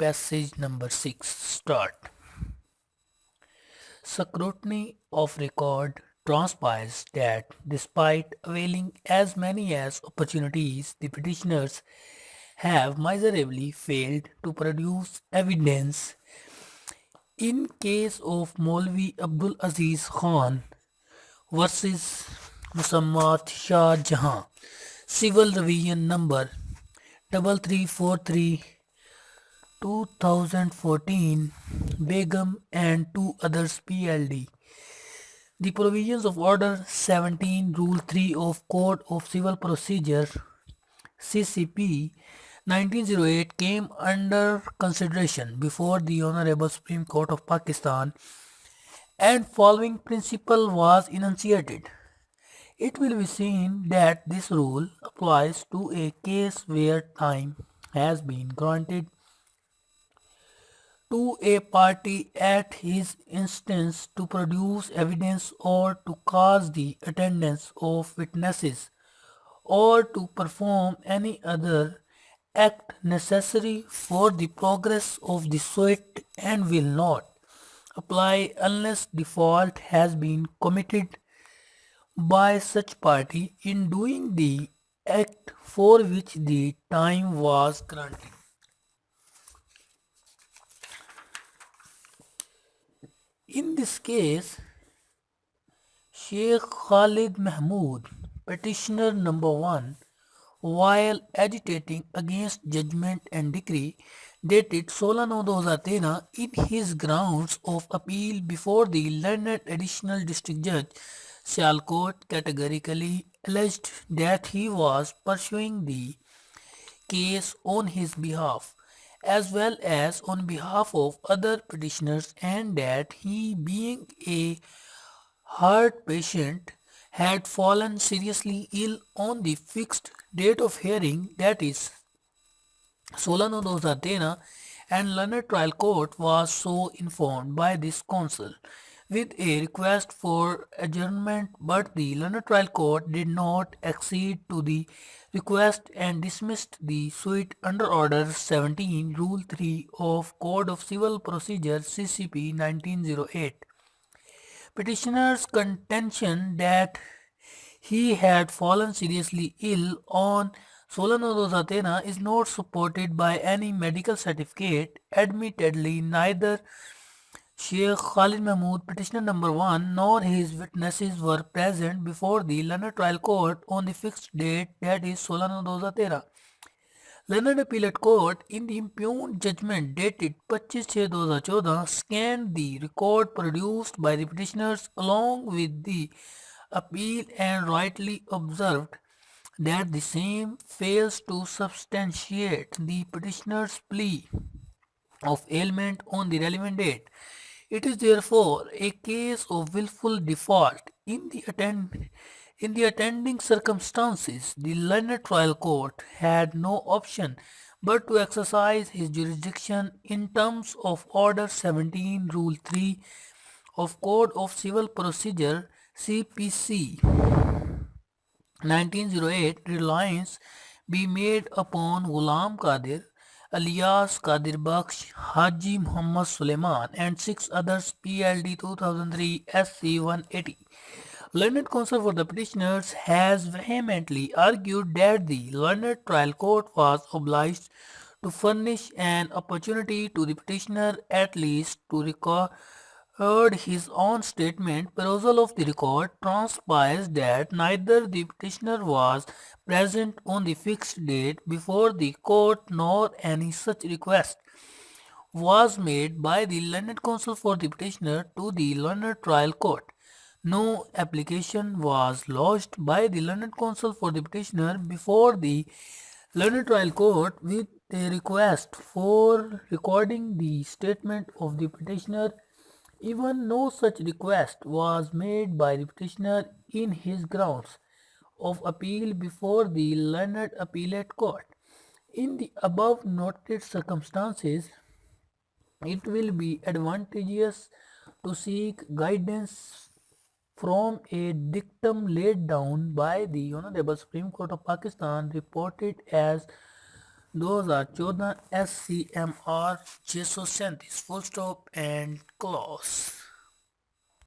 Passage number 6. Start. Scrutiny of record transpires that despite availing as many as opportunities, the petitioners have miserably failed to produce evidence. In case of Maulvi Abdul Aziz Khan versus Musammat Shah Jahan, Civil Revision number 3343 2014, Begum and two others PLD. The provisions of Order 17, Rule 3 of Code of Civil Procedure CCP 1908 came under consideration before the Honorable Supreme Court of Pakistan and following principle was enunciated. It will be seen that this rule applies to a case where time has been granted to a party at his instance to produce evidence or to cause the attendance of witnesses or to perform any other act necessary for the progress of the suit and will not apply unless the fault has been committed by such party in doing the act for which the time was granted. In this case, Sheikh Khalid Mahmood, petitioner number 1, while agitating against judgment and decree dated 16/9/2013 in his grounds of appeal before the learned additional district judge, Sialkot categorically alleged that he was pursuing the case on his behalf as well as on behalf of other petitioners and that he, being a heart patient, had fallen seriously ill on the fixed date of hearing, that is 16/9/2013, and learned trial court was so informed by this counsel with a request for adjournment, but the learned trial court did not accede to the request and dismissed the suit under Order 17, Rule 3 of Code of Civil Procedure CCP 1908. Petitioner's contention that he had fallen seriously ill on Solano is not supported by any medical certificate. Admittedly, neither Sheikh Khalid Mahmood, petitioner number 1, nor his witnesses were present before the learned trial court on the fixed date, that is Solano. Learned Appellate Court, in the impugned judgment dated 25/6/2014, scanned the record produced by the petitioners along with the appeal and rightly observed that the same fails to substantiate the petitioner's plea of ailment on the relevant date. It is therefore a case of willful default. In the attending circumstances, the learned trial court had no option but to exercise his jurisdiction in terms of Order 17, Rule 3 of Code of Civil Procedure CPC 1908, reliance be made upon Ghulam Qadir alias Qadir Bakhsh, Haji Muhammad Suleiman, and 6 others PLD 2003 SC 180. Learned counsel for the petitioners has vehemently argued that the learned trial court was obliged to furnish an opportunity to the petitioner at least to record his own statement. Perusal of the record transpires that neither the petitioner was present on the fixed date before the court nor any such request was made by the learned counsel for the petitioner to the learned trial court. No application was lodged by the learned counsel for the petitioner before the learned trial court with a request for recording the statement of the petitioner. Even no such request was made by the petitioner in his grounds of appeal before the learned appellate court. In the above noted circumstances, it will be advantageous to seek guidance from a dictum laid down by the Honorable Supreme Court of Pakistan, reported as 2014 SCMR 637 full stop and close.